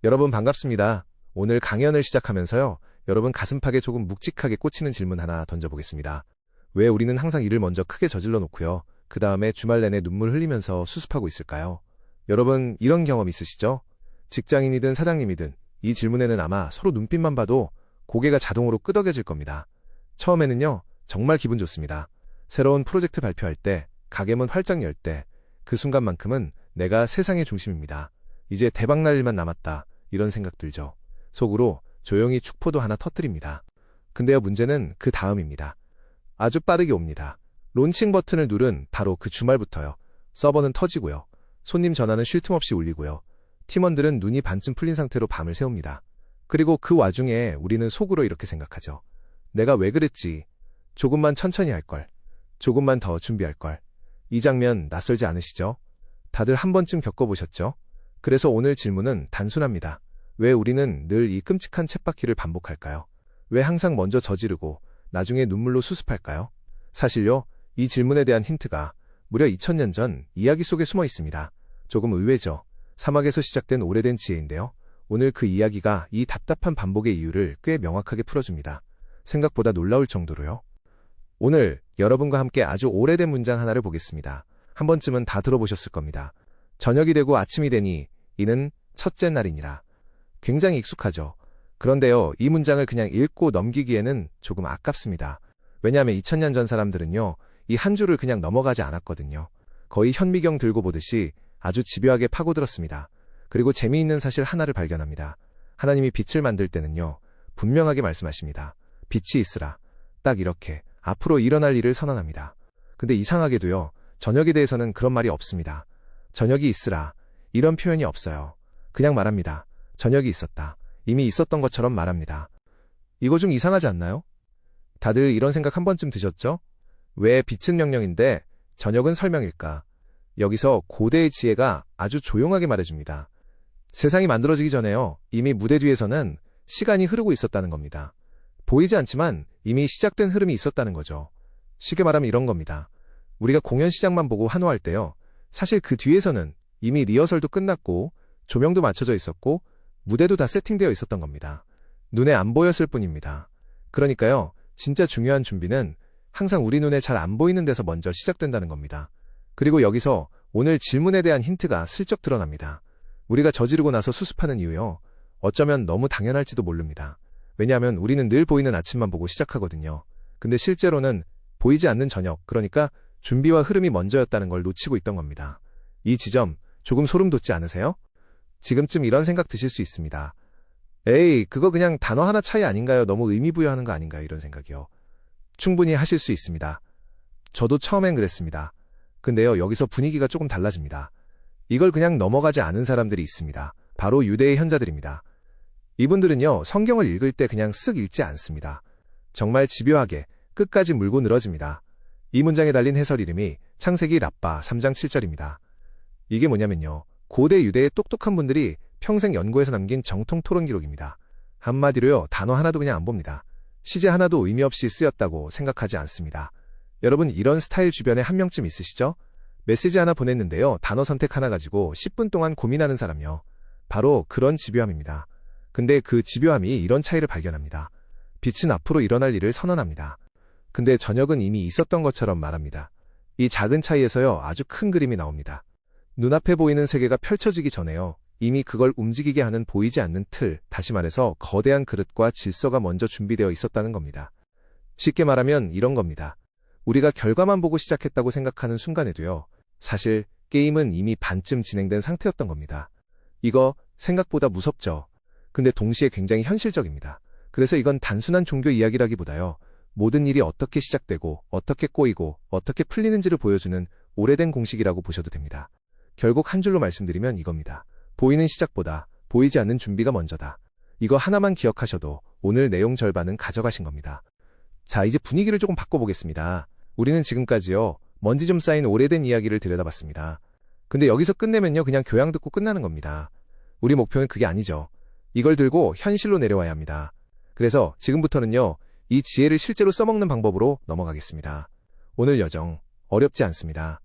여러분 반갑습니다. 오늘 강연을 시작하면서요. 여러분 가슴팍에 조금 묵직하게 꽂히는 질문 하나 던져보겠습니다. 왜 우리는 항상 일을 먼저 크게 저질러 놓고요. 그 다음에 주말 내내 눈물 흘리면서 수습하고 있을까요? 여러분 이런 경험 있으시죠? 직장인이든 사장님이든 이 질문에는 아마 서로 눈빛만 봐도 고개가 자동으로 끄덕여질 겁니다. 처음에는요. 정말 기분 좋습니다. 새로운 프로젝트 발표할 때, 가게문 활짝 열 때, 그 순간만큼은 내가 세상의 중심입니다. 이제 대박날 일만 남았다. 이런 생각 들죠. 속으로 조용히 축포도 하나 터뜨립니다. 근데요 문제는 그 다음입니다. 아주 빠르게 옵니다. 론칭 버튼을 누른 바로 그 주말부터요. 서버는 터지고요. 손님 전화는 쉴 틈 없이 울리고요. 팀원들은 눈이 반쯤 풀린 상태로 밤을 새웁니다. 그리고 그 와중에 우리는 속으로 이렇게 생각하죠. 내가 왜 그랬지? 조금만 천천히 할걸. 조금만 더 준비할걸. 이 장면 낯설지 않으시죠? 다들 한 번쯤 겪어보셨죠? 그래서 오늘 질문은 단순합니다. 왜 우리는 늘 이 끔찍한 쳇바퀴를 반복할까요? 왜 항상 먼저 저지르고 나중에 눈물로 수습할까요? 사실요, 이 질문에 대한 힌트가 무려 2000년 전 이야기 속에 숨어 있습니다. 조금 의외죠. 사막에서 시작된 오래된 지혜인데요. 오늘 그 이야기가 이 답답한 반복의 이유를 꽤 명확하게 풀어줍니다. 생각보다 놀라울 정도로요. 오늘 여러분과 함께 아주 오래된 문장 하나를 보겠습니다. 한 번쯤은 다 들어보셨을 겁니다. 저녁이 되고 아침이 되니 이는 첫째 날이니라. 굉장히 익숙하죠. 그런데요, 이 문장을 그냥 읽고 넘기기에는 조금 아깝습니다. 왜냐하면 2000년 전 사람들은요, 이 한 줄을 그냥 넘어가지 않았거든요. 거의 현미경 들고 보듯이 아주 집요하게 파고들었습니다. 그리고 재미있는 사실 하나를 발견합니다. 하나님이 빛을 만들 때는요, 분명하게 말씀하십니다. 빛이 있으라. 딱 이렇게 앞으로 일어날 일을 선언합니다. 근데 이상하게도요, 저녁에 대해서는 그런 말이 없습니다. 저녁이 있으라. 이런 표현이 없어요. 그냥 말합니다. 저녁이 있었다. 이미 있었던 것처럼 말합니다. 이거 좀 이상하지 않나요? 다들 이런 생각 한 번쯤 드셨죠? 왜 빛은 명령인데 저녁은 설명일까? 여기서 고대의 지혜가 아주 조용하게 말해줍니다. 세상이 만들어지기 전에요. 이미 무대 뒤에서는 시간이 흐르고 있었다는 겁니다. 보이지 않지만 이미 시작된 흐름이 있었다는 거죠. 쉽게 말하면 이런 겁니다. 우리가 공연 시작만 보고 환호할 때요. 사실 그 뒤에서는 이미 리허설도 끝났고 조명도 맞춰져 있었고 무대도 다 세팅되어 있었던 겁니다. 눈에 안 보였을 뿐입니다. 그러니까요. 진짜 중요한 준비는 항상 우리 눈에 잘 안 보이는 데서 먼저 시작된다는 겁니다. 그리고 여기서 오늘 질문에 대한 힌트가 슬쩍 드러납니다. 우리가 저지르고 나서 수습하는 이유요. 어쩌면 너무 당연할지도 모릅니다. 왜냐하면 우리는 늘 보이는 아침만 보고 시작하거든요. 근데 실제로는 보이지 않는 저녁, 그러니까 준비와 흐름이 먼저였다는 걸 놓치고 있던 겁니다. 이 지점 조금 소름 돋지 않으세요? 지금쯤 이런 생각 드실 수 있습니다. 에이, 그거 그냥 단어 하나 차이 아닌가요? 너무 의미 부여하는 거 아닌가요? 이런 생각이요. 충분히 하실 수 있습니다. 저도 처음엔 그랬습니다. 근데요, 여기서 분위기가 조금 달라집니다. 이걸 그냥 넘어가지 않은 사람들이 있습니다. 바로 유대의 현자들입니다. 이분들은요, 성경을 읽을 때 그냥 쓱 읽지 않습니다. 정말 집요하게 끝까지 물고 늘어집니다. 이 문장에 달린 해설 이름이 창세기 랍바 3장 7절입니다. 이게 뭐냐면요. 고대 유대의 똑똑한 분들이 평생 연구해서 남긴 정통 토론 기록입니다. 한마디로요. 단어 하나도 그냥 안 봅니다. 시제 하나도 의미 없이 쓰였다고 생각하지 않습니다. 여러분 이런 스타일 주변에 한 명쯤 있으시죠? 메시지 하나 보냈는데요. 단어 선택 하나 가지고 10분 동안 고민하는 사람요. 바로 그런 집요함입니다. 근데 그 집요함이 이런 차이를 발견합니다. 빛은 앞으로 일어날 일을 선언합니다. 근데 저녁은 이미 있었던 것처럼 말합니다. 이 작은 차이에서요. 아주 큰 그림이 나옵니다. 눈앞에 보이는 세계가 펼쳐지기 전에요. 이미 그걸 움직이게 하는 보이지 않는 틀, 다시 말해서 거대한 그릇과 질서가 먼저 준비되어 있었다는 겁니다. 쉽게 말하면 이런 겁니다. 우리가 결과만 보고 시작했다고 생각하는 순간에도요. 사실 게임은 이미 반쯤 진행된 상태였던 겁니다. 이거 생각보다 무섭죠. 근데 동시에 굉장히 현실적입니다. 그래서 이건 단순한 종교 이야기라기보다요. 모든 일이 어떻게 시작되고 어떻게 꼬이고 어떻게 풀리는지를 보여주는 오래된 공식이라고 보셔도 됩니다. 결국 한 줄로 말씀드리면 이겁니다. 보이는 시작보다 보이지 않는 준비가 먼저다. 이거 하나만 기억하셔도 오늘 내용 절반은 가져가신 겁니다. 자, 이제 분위기를 조금 바꿔보겠습니다. 우리는 지금까지요. 먼지 좀 쌓인 오래된 이야기를 들여다봤습니다. 근데 여기서 끝내면요. 그냥 교양 듣고 끝나는 겁니다. 우리 목표는 그게 아니죠. 이걸 들고 현실로 내려와야 합니다. 그래서 지금부터는요. 이 지혜를 실제로 써먹는 방법으로 넘어가겠습니다. 오늘 여정 어렵지 않습니다.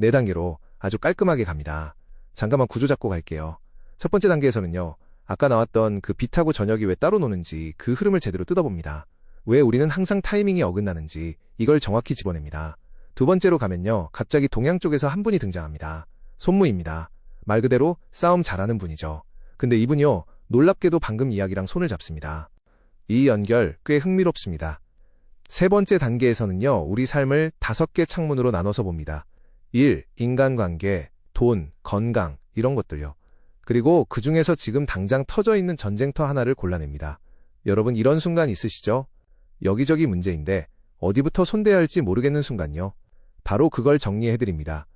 4단계로 아주 깔끔하게 갑니다. 잠깐만 구조 잡고 갈게요. 첫 번째 단계에서는요. 아까 나왔던 그 빛하고 저녁이 왜 따로 노는지 그 흐름을 제대로 뜯어봅니다. 왜 우리는 항상 타이밍이 어긋나는지 이걸 정확히 집어냅니다. 두 번째로 가면요. 갑자기 동양 쪽에서 한 분이 등장합니다. 손무입니다. 말 그대로 싸움 잘하는 분이죠. 근데 이분이요. 놀랍게도 방금 이야기랑 손을 잡습니다. 이 연결 꽤 흥미롭습니다. 세 번째 단계에서는요. 우리 삶을 5개 창문으로 나눠서 봅니다. 일, 인간관계, 돈, 건강 이런 것들요. 그리고 그 중에서 지금 당장 터져 있는 전쟁터 하나를 골라냅니다. 여러분 이런 순간 있으시죠? 여기저기 문제인데 어디부터 손대야 할지 모르겠는 순간요. 바로 그걸 정리해드립니다.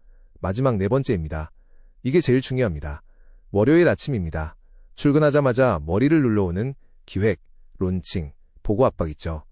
마지막 4번째입니다. 이게 제일 중요합니다. 월요일 아침입니다. 출근하자마자 머리를 눌러오는 기획, 론칭, 보고 압박 있죠.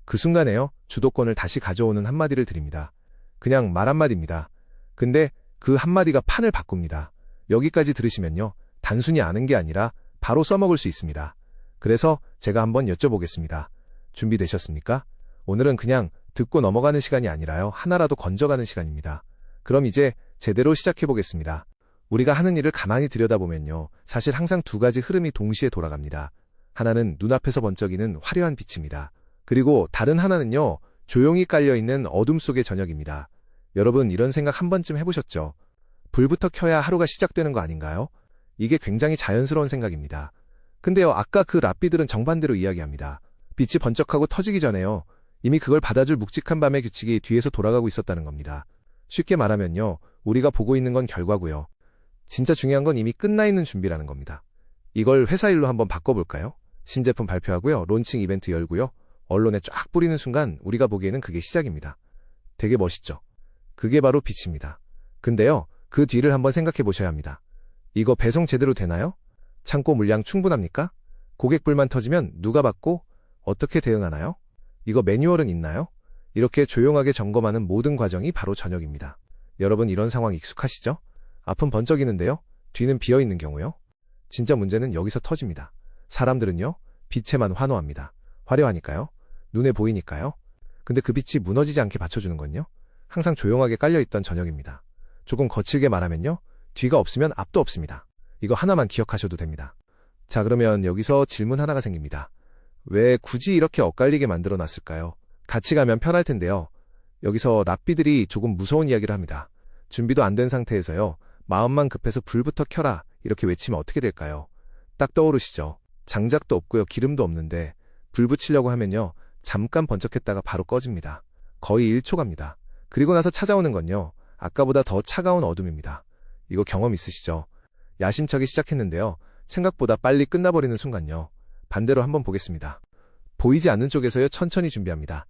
그 순간에요. 주도권을 다시 가져오는 한마디를 드립니다. 그냥 말 한마디입니다. 근데 그 한마디가 판을 바꿉니다. 여기까지 들으시면요. 단순히 아는 게 아니라 바로 써먹을 수 있습니다. 그래서 제가 한번 여쭤보겠습니다. 준비되셨습니까? 오늘은 그냥 듣고 넘어가는 시간이 아니라요. 하나라도 건져가는 시간입니다. 그럼 이제 제대로 시작해보겠습니다. 우리가 하는 일을 가만히 들여다보면요. 사실 항상 2가지 흐름이 동시에 돌아갑니다. 하나는 눈앞에서 번쩍이는 화려한 빛입니다. 그리고 다른 하나는요. 조용히 깔려있는 어둠 속의 저녁입니다. 여러분 이런 생각 한 번쯤 해보셨죠? 불부터 켜야 하루가 시작되는 거 아닌가요? 이게 굉장히 자연스러운 생각입니다. 근데요. 아까 그 랍비들은 정반대로 이야기합니다. 빛이 번쩍하고 터지기 전에요. 이미 그걸 받아줄 묵직한 밤의 규칙이 뒤에서 돌아가고 있었다는 겁니다. 쉽게 말하면요. 우리가 보고 있는 건 결과고요. 진짜 중요한 건 이미 끝나 있는 준비라는 겁니다. 이걸 회사 일로 한번 바꿔볼까요? 신제품 발표하고요. 론칭 이벤트 열고요. 언론에 쫙 뿌리는 순간 우리가 보기에는 그게 시작입니다. 되게 멋있죠? 그게 바로 빛입니다. 근데요. 그 뒤를 한번 생각해 보셔야 합니다. 이거 배송 제대로 되나요? 창고 물량 충분합니까? 고객 불만 터지면 누가 받고 어떻게 대응하나요? 이거 매뉴얼은 있나요? 이렇게 조용하게 점검하는 모든 과정이 바로 저녁입니다. 여러분 이런 상황 익숙하시죠? 앞은 번쩍이는데요. 뒤는 비어있는 경우요. 진짜 문제는 여기서 터집니다. 사람들은요. 빛에만 환호합니다. 화려하니까요. 눈에 보이니까요. 근데 그 빛이 무너지지 않게 받쳐주는 건요. 항상 조용하게 깔려있던 저녁입니다. 조금 거칠게 말하면요. 뒤가 없으면 앞도 없습니다. 이거 하나만 기억하셔도 됩니다. 자, 그러면 여기서 질문 하나가 생깁니다. 왜 굳이 이렇게 엇갈리게 만들어놨을까요? 같이 가면 편할 텐데요. 여기서 랍비들이 조금 무서운 이야기를 합니다. 준비도 안 된 상태에서요. 마음만 급해서 불부터 켜라 이렇게 외치면 어떻게 될까요? 딱 떠오르시죠? 장작도 없고요. 기름도 없는데 불 붙이려고 하면요. 잠깐 번쩍했다가 바로 꺼집니다. 거의 1초 갑니다. 그리고 나서 찾아오는 건요. 아까보다 더 차가운 어둠입니다. 이거 경험 있으시죠? 야심차게 시작했는데요. 생각보다 빨리 끝나버리는 순간요. 반대로 한번 보겠습니다. 보이지 않는 쪽에서요. 천천히 준비합니다.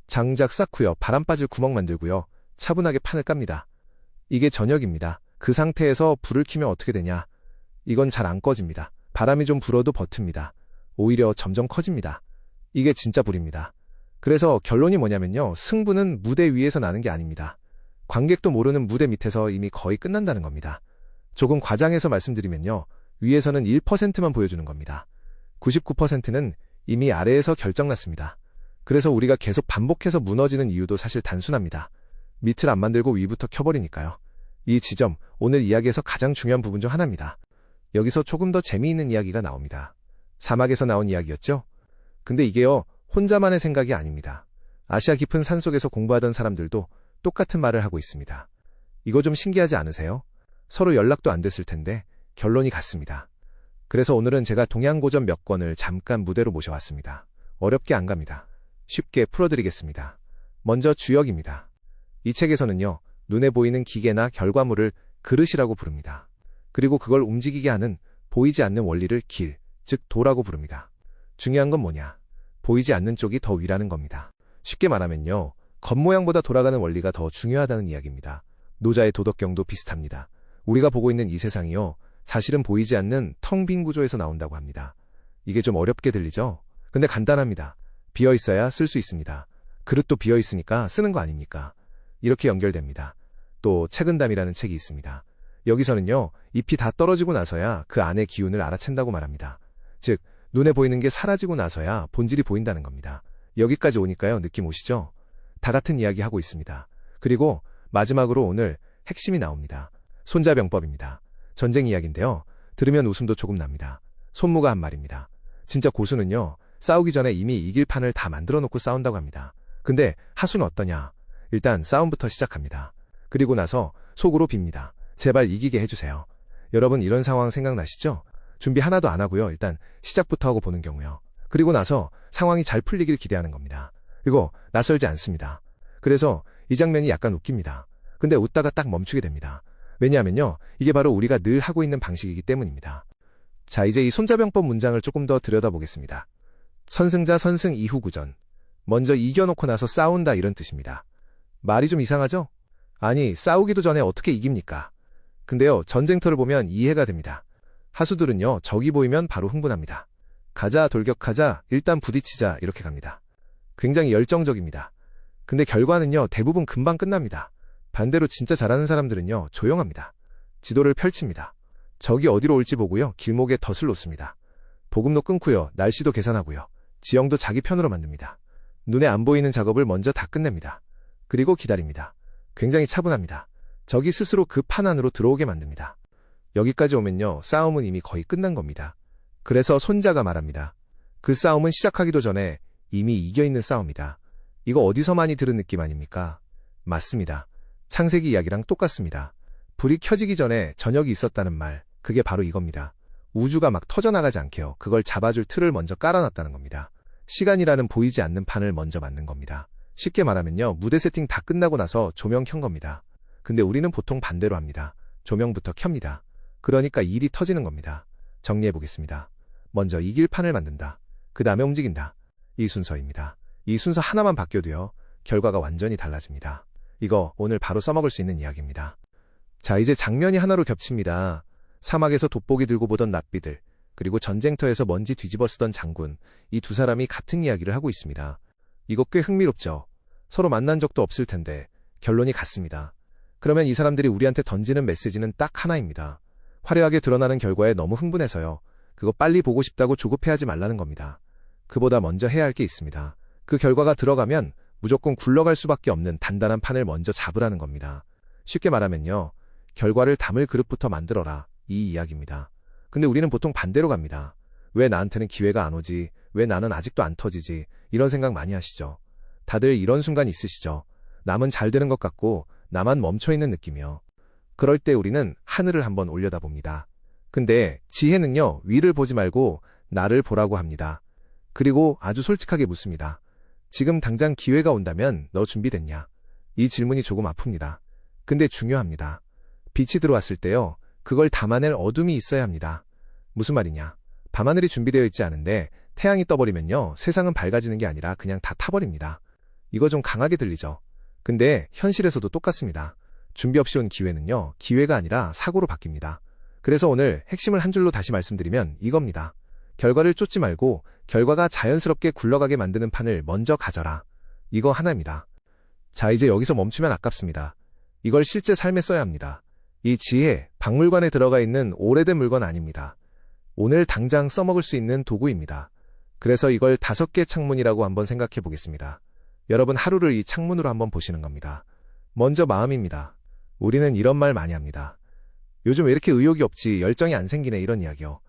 장작 쌓고요. 바람 빠질 구멍 만들고요. 차분하게 판을 깝니다. 이게 저녁입니다. 그 상태에서 불을 켜면 어떻게 되냐? 이건 잘 안 꺼집니다. 바람이 좀 불어도 버팁니다. 오히려 점점 커집니다. 이게 진짜 불입니다. 그래서 결론이 뭐냐면요. 승부는 무대 위에서 나는 게 아닙니다. 관객도 모르는 무대 밑에서 이미 거의 끝난다는 겁니다. 조금 과장해서 말씀드리면요. 위에서는 1%만 보여주는 겁니다. 99%는 이미 아래에서 결정났습니다. 그래서 우리가 계속 반복해서 무너지는 이유도 사실 단순합니다. 밑을 안 만들고 위부터 켜버리니까요. 이 지점, 오늘 이야기에서 가장 중요한 부분 중 하나입니다. 여기서 조금 더 재미있는 이야기가 나옵니다. 사막에서 나온 이야기였죠? 근데 이게요, 혼자만의 생각이 아닙니다. 아시아 깊은 산속에서 공부하던 사람들도 똑같은 말을 하고 있습니다. 이거 좀 신기하지 않으세요? 서로 연락도 안 됐을 텐데 결론이 같습니다. 그래서 오늘은 제가 동양고전 몇 권을 잠깐 무대로 모셔왔습니다. 어렵게 안 갑니다. 쉽게 풀어드리겠습니다. 먼저 주역입니다. 이 책에서는요. 눈에 보이는 기계나 결과물을 그릇이라고 부릅니다. 그리고 그걸 움직이게 하는 보이지 않는 원리를 길, 즉 도라고 부릅니다. 중요한 건 뭐냐? 보이지 않는 쪽이 더 위라는 겁니다. 쉽게 말하면요. 겉모양보다 돌아가는 원리가 더 중요하다는 이야기입니다. 노자의 도덕경도 비슷합니다. 우리가 보고 있는 이 세상이요. 사실은 보이지 않는 텅 빈 구조에서 나온다고 합니다. 이게 좀 어렵게 들리죠? 근데 간단합니다. 비어있어야 쓸 수 있습니다. 그릇도 비어있으니까 쓰는 거 아닙니까? 이렇게 연결됩니다. 또 책은담이라는 책이 있습니다. 여기서는요. 잎이 다 떨어지고 나서야 그 안의 기운을 알아챈다고 말합니다. 즉 눈에 보이는 게 사라지고 나서야 본질이 보인다는 겁니다. 여기까지 오니까요. 느낌 오시죠? 다 같은 이야기 하고 있습니다. 그리고 마지막으로 오늘 핵심이 나옵니다. 손자병법입니다. 전쟁 이야기인데요. 들으면 웃음도 조금 납니다. 손무가 한 말입니다. 진짜 고수는요, 싸우기 전에 이미 이길 판을 다 만들어 놓고 싸운다고 합니다. 근데 하수는 어떠냐? 일단 싸움부터 시작합니다. 그리고 나서 속으로 빕니다. 제발 이기게 해주세요. 여러분 이런 상황 생각나시죠? 준비 하나도 안 하고요. 일단 시작부터 하고 보는 경우요. 그리고 나서 상황이 잘 풀리길 기대하는 겁니다. 이거 낯설지 않습니다. 그래서 이 장면이 약간 웃깁니다. 근데 웃다가 딱 멈추게 됩니다. 왜냐하면요, 이게 바로 우리가 늘 하고 있는 방식이기 때문입니다. 자, 이제 이 손자병법 문장을 조금 더 들여다보겠습니다. 선승자 선승 이후 구전. 먼저 이겨놓고 나서 싸운다 이런 뜻입니다. 말이 좀 이상하죠? 아니, 싸우기도 전에 어떻게 이깁니까? 근데요, 전쟁터를 보면 이해가 됩니다. 하수들은요, 적이 보이면 바로 흥분합니다. 가자, 돌격하자, 일단 부딪히자 이렇게 갑니다. 굉장히 열정적입니다. 근데 결과는요, 대부분 금방 끝납니다. 반대로 진짜 잘하는 사람들은요, 조용합니다. 지도를 펼칩니다. 적이 어디로 올지 보고요, 길목에 덫을 놓습니다. 보급로 끊고요, 날씨도 계산하고요, 지형도 자기 편으로 만듭니다. 눈에 안 보이는 작업을 먼저 다 끝냅니다. 그리고 기다립니다. 굉장히 차분합니다. 적이 스스로 그 판 안으로 들어오게 만듭니다. 여기까지 오면요, 싸움은 이미 거의 끝난 겁니다. 그래서 손자가 말합니다. 그 싸움은 시작하기도 전에 이미 이겨있는 싸움이다. 이거 어디서 많이 들은 느낌 아닙니까? 맞습니다. 창세기 이야기랑 똑같습니다. 불이 켜지기 전에 저녁이 있었다는 말, 그게 바로 이겁니다. 우주가 막 터져나가지 않게요. 그걸 잡아줄 틀을 먼저 깔아놨다는 겁니다. 시간이라는 보이지 않는 판을 먼저 만든 겁니다. 쉽게 말하면요, 무대 세팅 다 끝나고 나서 조명 켠 겁니다. 근데 우리는 보통 반대로 합니다. 조명부터 켭니다. 그러니까 일이 터지는 겁니다. 정리해보겠습니다. 먼저 이길 판을 만든다. 그 다음에 움직인다. 이 순서입니다. 이 순서 하나만 바뀌어도요, 결과가 완전히 달라집니다. 이거 오늘 바로 써먹을 수 있는 이야기입니다. 자, 이제 장면이 하나로 겹칩니다. 사막에서 돋보기 들고 보던 랍비들, 그리고 전쟁터에서 먼지 뒤집어 쓰던 장군, 이 두 사람이 같은 이야기를 하고 있습니다. 이거 꽤 흥미롭죠? 서로 만난 적도 없을 텐데 결론이 같습니다. 그러면 이 사람들이 우리한테 던지는 메시지는 딱 하나입니다. 화려하게 드러나는 결과에 너무 흥분해서요, 그거 빨리 보고 싶다고 조급해하지 말라는 겁니다. 그보다 먼저 해야 할 게 있습니다. 그 결과가 들어가면 무조건 굴러갈 수밖에 없는 단단한 판을 먼저 잡으라는 겁니다. 쉽게 말하면요, 결과를 담을 그릇부터 만들어라, 이 이야기입니다. 근데 우리는 보통 반대로 갑니다. 왜 나한테는 기회가 안 오지? 왜 나는 아직도 안 터지지? 이런 생각 많이 하시죠? 다들 이런 순간 있으시죠? 남은 잘 되는 것 같고 나만 멈춰있는 느낌이요. 그럴 때 우리는 하늘을 한번 올려다봅니다. 근데 지혜는요, 위를 보지 말고 나를 보라고 합니다. 그리고 아주 솔직하게 묻습니다. 지금 당장 기회가 온다면 너 준비됐냐? 이 질문이 조금 아픕니다. 근데 중요합니다. 빛이 들어왔을 때요, 그걸 담아낼 어둠이 있어야 합니다. 무슨 말이냐? 밤하늘이 준비되어 있지 않은데 태양이 떠버리면요, 세상은 밝아지는 게 아니라 그냥 다 타버립니다. 이거 좀 강하게 들리죠? 근데 현실에서도 똑같습니다. 준비 없이 온 기회는요, 기회가 아니라 사고로 바뀝니다. 그래서 오늘 핵심을 한 줄로 다시 말씀드리면 이겁니다. 결과를 쫓지 말고 결과가 자연스럽게 굴러가게 만드는 판을 먼저 가져라. 이거 하나입니다. 자, 이제 여기서 멈추면 아깝습니다. 이걸 실제 삶에 써야 합니다. 이 지혜, 박물관에 들어가 있는 오래된 물건 아닙니다. 오늘 당장 써먹을 수 있는 도구입니다. 그래서 이걸 5개 창문이라고 한번 생각해 보겠습니다. 여러분 하루를 이 창문으로 한번 보시는 겁니다. 먼저 마음입니다. 우리는 이런 말 많이 합니다. 요즘 왜 이렇게 의욕이 없지, 열정이 안 생기네, 이런 이야기요.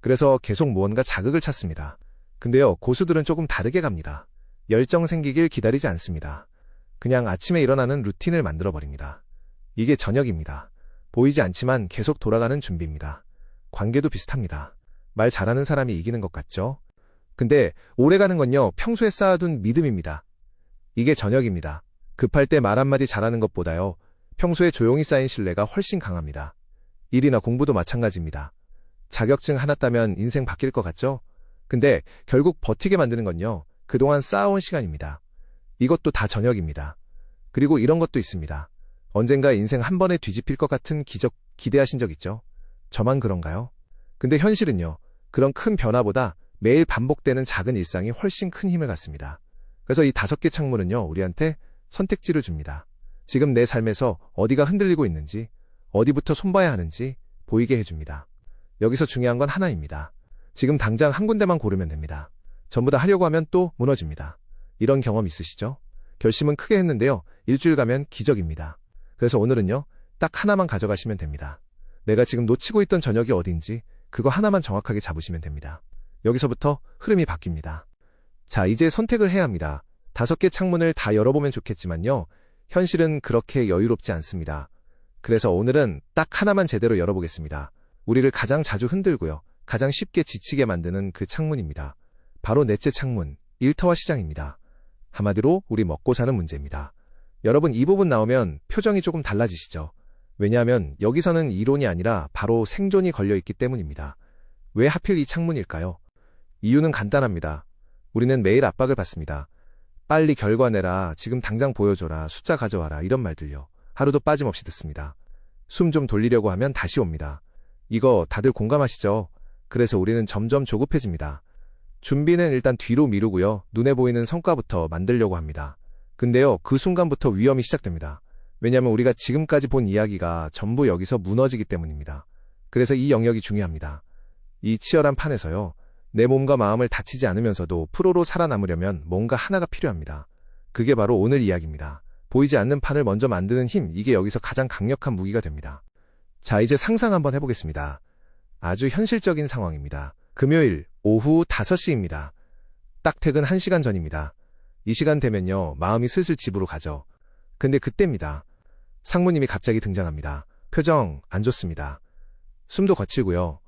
그래서 계속 무언가 자극을 찾습니다. 근데요, 고수들은 조금 다르게 갑니다. 열정 생기길 기다리지 않습니다. 그냥 아침에 일어나는 루틴을 만들어버립니다. 이게 저녁입니다. 보이지 않지만 계속 돌아가는 준비입니다. 관계도 비슷합니다. 말 잘하는 사람이 이기는 것 같죠? 근데 오래가는 건요, 평소에 쌓아둔 믿음입니다. 이게 저녁입니다. 급할 때 말 한마디 잘하는 것보다요, 평소에 조용히 쌓인 신뢰가 훨씬 강합니다. 일이나 공부도 마찬가지입니다. 자격증 하나 따면 인생 바뀔 것 같죠? 근데 결국 버티게 만드는 건요, 그동안 쌓아온 시간입니다. 이것도 다 저녁입니다. 그리고 이런 것도 있습니다. 언젠가 인생 한 번에 뒤집힐 것 같은 기적 기대하신 적 있죠? 저만 그런가요? 근데 현실은요, 그런 큰 변화보다 매일 반복되는 작은 일상이 훨씬 큰 힘을 갖습니다. 그래서 이 5개 창문은요, 우리한테 선택지를 줍니다. 지금 내 삶에서 어디가 흔들리고 있는지, 어디부터 손봐야 하는지 보이게 해줍니다. 여기서 중요한 건 하나입니다. 지금 당장 한 군데만 고르면 됩니다. 전부 다 하려고 하면 또 무너집니다. 이런 경험 있으시죠? 결심은 크게 했는데요, 일주일 가면 기적입니다. 그래서 오늘은요, 딱 하나만 가져가시면 됩니다. 내가 지금 놓치고 있던 저녁이 어딘지 그거 하나만 정확하게 잡으시면 됩니다. 여기서부터 흐름이 바뀝니다. 자, 이제 선택을 해야 합니다. 5개 창문을 다 열어보면 좋겠지만요. 현실은 그렇게 여유롭지 않습니다. 그래서 오늘은 딱 하나만 제대로 열어보겠습니다. 우리를 가장 자주 흔들고요. 가장 쉽게 지치게 만드는 그 창문입니다. 바로 넷째 창문, 일터와 시장입니다. 한마디로 우리 먹고 사는 문제입니다. 여러분, 이 부분 나오면 표정이 조금 달라지시죠? 왜냐하면 여기서는 이론이 아니라 바로 생존이 걸려있기 때문입니다. 왜 하필 이 창문일까요? 이유는 간단합니다. 우리는 매일 압박을 받습니다. 빨리 결과 내라, 지금 당장 보여줘라, 숫자 가져와라, 이런 말들요. 하루도 빠짐없이 듣습니다. 숨 좀 돌리려고 하면 다시 옵니다. 이거 다들 공감하시죠? 그래서 우리는 점점 조급해집니다. 준비는 일단 뒤로 미루고요. 눈에 보이는 성과부터 만들려고 합니다. 근데요, 그 순간부터 위험이 시작됩니다. 왜냐하면 우리가 지금까지 본 이야기가 전부 여기서 무너지기 때문입니다. 그래서 이 영역이 중요합니다. 이 치열한 판에서요, 내 몸과 마음을 다치지 않으면서도 프로로 살아남으려면 뭔가 하나가 필요합니다. 그게 바로 오늘 이야기입니다. 보이지 않는 판을 먼저 만드는 힘, 이게 여기서 가장 강력한 무기가 됩니다. 자, 이제 상상 한번 해보겠습니다. 아주 현실적인 상황입니다. 금요일 오후 5시입니다. 딱 퇴근 1시간 전입니다. 이 시간 되면요, 마음이 슬슬 집으로 가죠. 근데 그때입니다. 상무님이 갑자기 등장합니다. 표정 안 좋습니다. 숨도 거칠고요.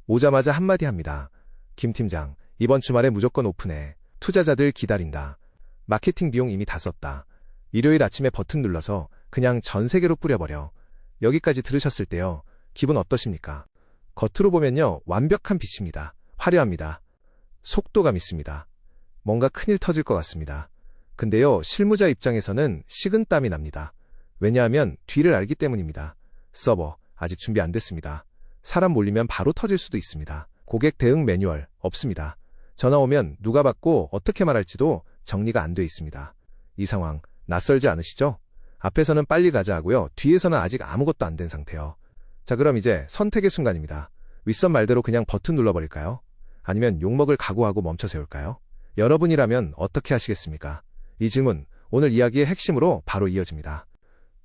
오자마자 한마디 합니다. 김 팀장, 이번 주말에 무조건 오픈해. 투자자들 기다린다. 마케팅 비용 이미 다 썼다. 일요일 아침에 버튼 눌러서 그냥 전 세계로 뿌려버려. 여기까지 들으셨을 때요, 기분 어떠십니까? 겉으로 보면요, 완벽한 빛입니다. 화려합니다. 속도감 있습니다. 뭔가 큰일 터질 것 같습니다. 근데요, 실무자 입장에서는 식은땀이 납니다. 왜냐하면 뒤를 알기 때문입니다. 서버 아직 준비 안 됐습니다. 사람 몰리면 바로 터질 수도 있습니다. 고객 대응 매뉴얼 없습니다. 전화 오면 누가 받고 어떻게 말할지도 정리가 안 돼 있습니다. 이 상황 낯설지 않으시죠? 앞에서는 빨리 가자 하고요, 뒤에서는 아직 아무것도 안 된 상태요. 자, 그럼 이제 선택의 순간입니다. 윗선 말대로 그냥 버튼 눌러버릴까요? 아니면 욕먹을 각오하고 멈춰 세울까요? 여러분이라면 어떻게 하시겠습니까? 이 질문, 오늘 이야기의 핵심으로 바로 이어집니다.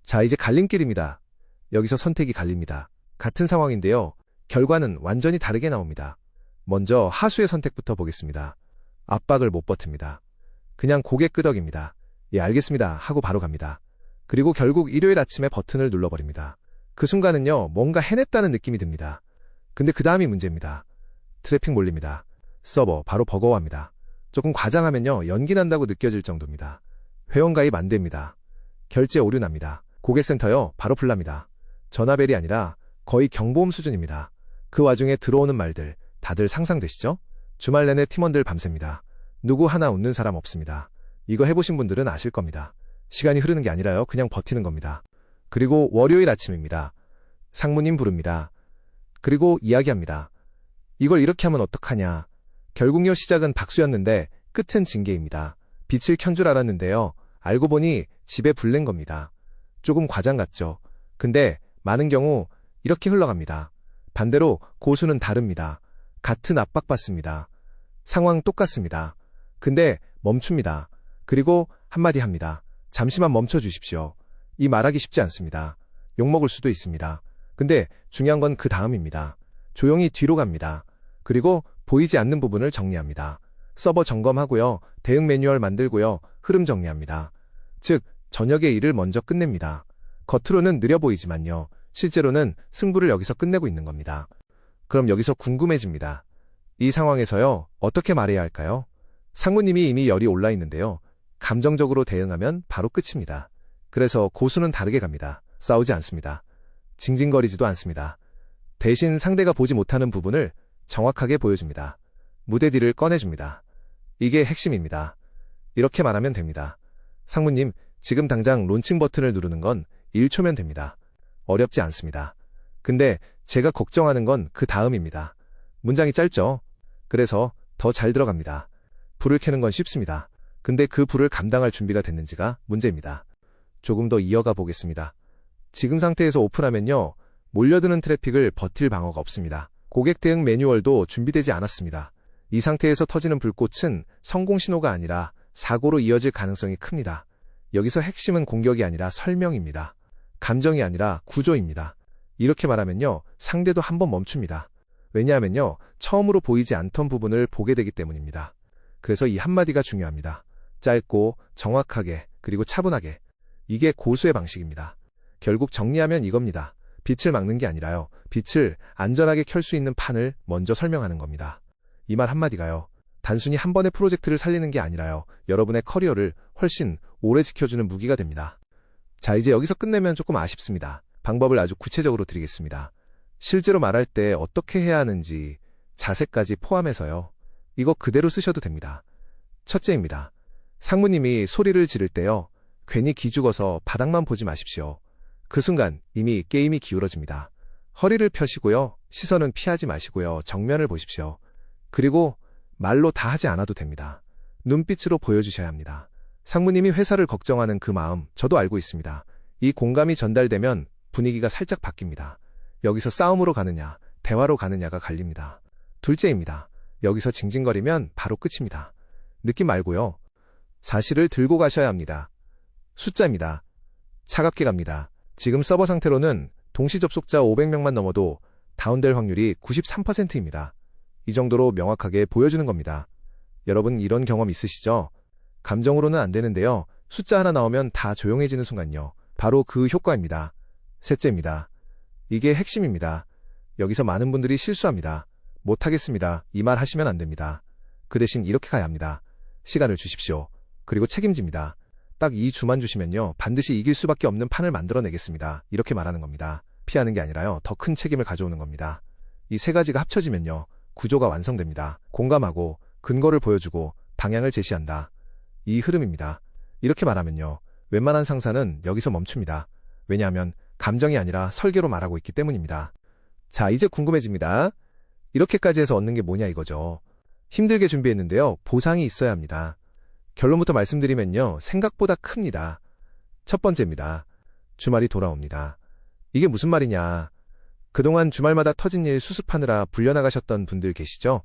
자, 이제 갈림길입니다. 여기서 선택이 갈립니다. 같은 상황인데요, 결과는 완전히 다르게 나옵니다. 먼저 하수의 선택부터 보겠습니다. 압박을 못 버팁니다. 그냥 고개 끄덕입니다. 예, 알겠습니다 하고 바로 갑니다. 그리고 결국 일요일 아침에 버튼을 눌러버립니다. 그 순간은요, 뭔가 해냈다는 느낌이 듭니다. 근데 그 다음이 문제입니다. 트래픽 몰립니다. 서버 바로 버거워합니다. 조금 과장하면요, 연기 난다고 느껴질 정도입니다. 회원가입 안 됩니다. 결제 오류 납니다. 고객센터요, 바로 불납니다. 전화벨이 아니라 거의 경보음 수준입니다. 그 와중에 들어오는 말들 다들 상상되시죠? 주말 내내 팀원들 밤새입니다. 누구 하나 웃는 사람 없습니다. 이거 해보신 분들은 아실 겁니다. 시간이 흐르는 게 아니라요, 그냥 버티는 겁니다. 그리고 월요일 아침입니다. 상무님 부릅니다. 그리고 이야기합니다. 이걸 이렇게 하면 어떡하냐. 결국요, 시작은 박수였는데 끝은 징계입니다. 빛을 켠 줄 알았는데요, 알고 보니 집에 불 낸 겁니다. 조금 과장 같죠? 근데 많은 경우 이렇게 흘러갑니다. 반대로 고수는 다릅니다. 같은 압박받습니다. 상황 똑같습니다. 근데 멈춥니다. 그리고 한마디 합니다. 잠시만 멈춰 주십시오. 이 말하기 쉽지 않습니다. 욕먹을 수도 있습니다. 근데 중요한 건 그 다음입니다. 조용히 뒤로 갑니다. 그리고 보이지 않는 부분을 정리합니다. 서버 점검하고요, 대응 매뉴얼 만들고요, 흐름 정리합니다. 즉, 저녁의 일을 먼저 끝냅니다. 겉으로는 느려 보이지만요, 실제로는 승부를 여기서 끝내고 있는 겁니다. 그럼 여기서 궁금해집니다. 이 상황에서요, 어떻게 말해야 할까요? 상무님이 이미 열이 올라 있는데요, 감정적으로 대응하면 바로 끝입니다. 그래서 고수는 다르게 갑니다. 싸우지 않습니다. 징징거리지도 않습니다. 대신 상대가 보지 못하는 부분을 정확하게 보여줍니다. 무대 뒤를 꺼내줍니다. 이게 핵심입니다. 이렇게 말하면 됩니다. 상무님, 지금 당장 론칭 버튼을 누르는 건 1초면 됩니다. 어렵지 않습니다. 근데 제가 걱정하는 건 그 다음입니다. 문장이 짧죠? 그래서 더 잘 들어갑니다. 불을 켜는 건 쉽습니다. 근데 그 불을 감당할 준비가 됐는지가 문제입니다. 조금 더 이어가 보겠습니다. 지금 상태에서 오픈하면요, 몰려드는 트래픽을 버틸 방어가 없습니다. 고객 대응 매뉴얼도 준비되지 않았습니다. 이 상태에서 터지는 불꽃은 성공 신호가 아니라 사고로 이어질 가능성이 큽니다. 여기서 핵심은 공격이 아니라 설명입니다. 감정이 아니라 구조입니다. 이렇게 말하면요, 상대도 한번 멈춥니다. 왜냐하면요, 처음으로 보이지 않던 부분을 보게 되기 때문입니다. 그래서 이 한마디가 중요합니다. 짧고 정확하게 그리고 차분하게. 이게 고수의 방식입니다. 결국 정리하면 이겁니다. 빛을 막는 게 아니라요. 빛을 안전하게 켤 수 있는 판을 먼저 설명하는 겁니다. 이 말 한마디가요. 단순히 한 번의 프로젝트를 살리는 게 아니라요. 여러분의 커리어를 훨씬 오래 지켜주는 무기가 됩니다. 자, 이제 여기서 끝내면 조금 아쉽습니다. 방법을 아주 구체적으로 드리겠습니다. 실제로 말할 때 어떻게 해야 하는지 자세까지 포함해서요. 이거 그대로 쓰셔도 됩니다. 첫째입니다. 상무님이 소리를 지를 때요. 괜히 기죽어서 바닥만 보지 마십시오. 그 순간 이미 게임이 기울어집니다. 허리를 펴시고요. 시선은 피하지 마시고요. 정면을 보십시오. 그리고 말로 다 하지 않아도 됩니다. 눈빛으로 보여주셔야 합니다. 상무님이 회사를 걱정하는 그 마음 저도 알고 있습니다. 이 공감이 전달되면 분위기가 살짝 바뀝니다. 여기서 싸움으로 가느냐, 대화로 가느냐가 갈립니다. 둘째입니다. 여기서 징징거리면 바로 끝입니다. 느낌 말고요. 사실을 들고 가셔야 합니다. 숫자입니다. 차갑게 갑니다. 지금 서버 상태로는 동시 접속자 500명만 넘어도 다운될 확률이 93%입니다. 이 정도로 명확하게 보여주는 겁니다. 여러분 이런 경험 있으시죠? 감정으로는 안 되는데요. 숫자 하나 나오면 다 조용해지는 순간요. 바로 그 효과입니다. 셋째입니다. 이게 핵심입니다. 여기서 많은 분들이 실수합니다. 못하겠습니다. 이 말 하시면 안 됩니다. 그 대신 이렇게 가야 합니다. 시간을 주십시오. 그리고 책임집니다. 딱 이 주만 주시면요. 반드시 이길 수밖에 없는 판을 만들어내겠습니다. 이렇게 말하는 겁니다. 피하는 게 아니라요. 더 큰 책임을 가져오는 겁니다. 이 세 가지가 합쳐지면요. 구조가 완성됩니다. 공감하고 근거를 보여주고 방향을 제시한다. 이 흐름입니다. 이렇게 말하면요. 웬만한 상사는 여기서 멈춥니다. 왜냐하면 감정이 아니라 설계로 말하고 있기 때문입니다. 자, 이제 궁금해집니다. 이렇게까지 해서 얻는 게 뭐냐 이거죠. 힘들게 준비했는데요. 보상이 있어야 합니다. 결론부터 말씀드리면요. 생각보다 큽니다. 첫 번째입니다. 주말이 돌아옵니다. 이게 무슨 말이냐. 그동안 주말마다 터진 일 수습하느라 불려나가셨던 분들 계시죠?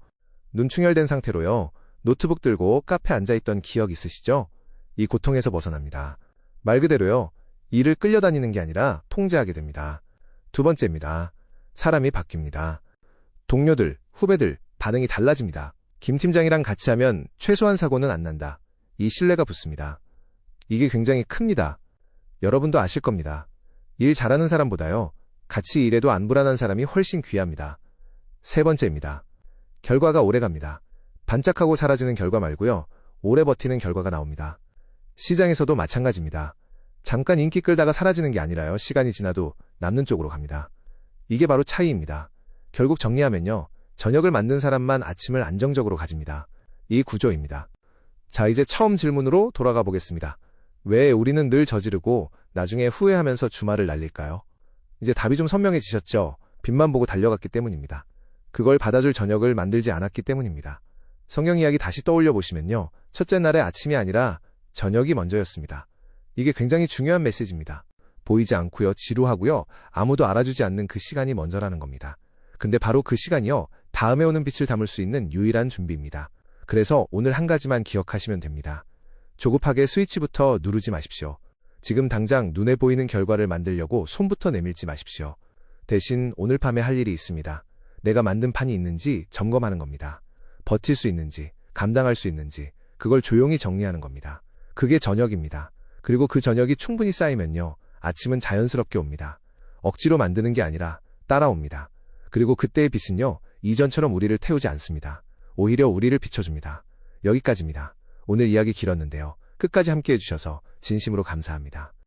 눈 충혈된 상태로요. 노트북 들고 카페 앉아있던 기억 있으시죠? 이 고통에서 벗어납니다. 말 그대로요. 일을 끌려다니는 게 아니라 통제하게 됩니다. 두 번째입니다. 사람이 바뀝니다. 동료들, 후배들, 반응이 달라집니다. 김 팀장이랑 같이 하면 최소한 사고는 안 난다. 이 신뢰가 붙습니다. 이게 굉장히 큽니다. 여러분도 아실 겁니다. 일 잘하는 사람보다요. 같이 일해도 안 불안한 사람이 훨씬 귀합니다. 세 번째입니다. 결과가 오래갑니다. 반짝하고 사라지는 결과 말고요. 오래 버티는 결과가 나옵니다. 시장에서도 마찬가지입니다. 잠깐 인기 끌다가 사라지는 게 아니라요. 시간이 지나도 남는 쪽으로 갑니다. 이게 바로 차이입니다. 결국 정리하면요. 저녁을 만든 사람만 아침을 안정적으로 가집니다. 이 구조입니다. 자, 이제 처음 질문으로 돌아가 보겠습니다. 왜 우리는 늘 저지르고 나중에 후회하면서 주말을 날릴까요? 이제 답이 좀 선명해지셨죠? 빛만 보고 달려갔기 때문입니다. 그걸 받아줄 저녁을 만들지 않았기 때문입니다. 성경 이야기 다시 떠올려 보시면요. 첫째 날의 아침이 아니라 저녁이 먼저였습니다. 이게 굉장히 중요한 메시지입니다. 보이지 않고요. 지루하고요. 아무도 알아주지 않는 그 시간이 먼저라는 겁니다. 근데 바로 그 시간이요. 다음에 오는 빛을 담을 수 있는 유일한 준비입니다. 그래서 오늘 한 가지만 기억하시면 됩니다. 조급하게 스위치부터 누르지 마십시오. 지금 당장 눈에 보이는 결과를 만들려고 손부터 내밀지 마십시오. 대신 오늘 밤에 할 일이 있습니다. 내가 만든 판이 있는지 점검하는 겁니다. 버틸 수 있는지, 감당할 수 있는지, 그걸 조용히 정리하는 겁니다. 그게 저녁입니다. 그리고 그 저녁이 충분히 쌓이면요. 아침은 자연스럽게 옵니다. 억지로 만드는 게 아니라 따라옵니다. 그리고 그때의 빛은요. 이전처럼 우리를 태우지 않습니다. 오히려 우리를 비춰줍니다. 여기까지입니다. 오늘 이야기 길었는데요. 끝까지 함께 해주셔서 진심으로 감사합니다.